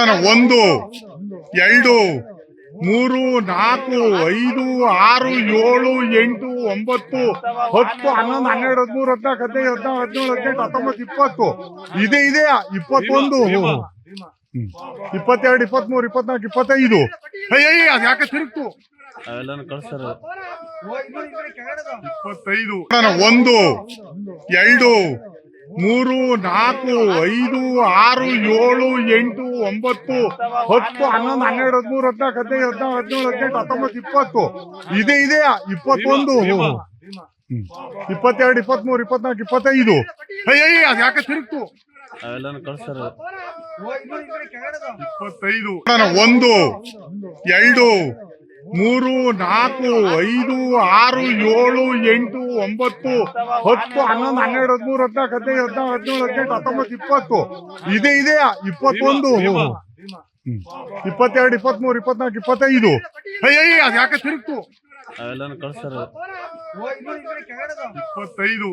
ಒಂದು, ಎರಡು, ಮೂರು, ನಾಲ್ಕು, ಐದು, ಆರು, ಏಳು, ಎಂಟು, ಒಂಬತ್ತು, ಹತ್ತು, 11, 12, 13, 14, 15, 16, 17, 18, 19, 20. ಇದೆ 21, 22, 23, 24, 25. ಅದ್ ಯಾಕೆ ತಿರುಗ್ತು? 25. ಒಂದು, ಎರಡು, ಮೂರು, ನಾಲ್ಕು, ಐದು, ಆರು, ಏಳು, ಎಂಟು, ಒಂಬತ್ತು, ಹತ್ತು, 11, 12, 13, 14, 15, 16, 17, 18, 19, 20. ಇದೆ 21, 22, 23, 24, 25. ಅದ್ ಯಾಕೆ ತಿರುಗ್ತು? 25. ಒಂದು, ಎರಡು, ಮೂರು, ನಾಲ್ಕು, ಐದು, ಆರು, ಏಳು, ಎಂಟು, ಒಂಬತ್ತು, ಹತ್ತು, 11, 12, 13, 14, 15, 16, 17, 18, 19, 20. ಇದೆ 21, 22, 23, 24, 25. ಅದ್ ಯಾಕೆ ತಿರುಗ್ತು? 25.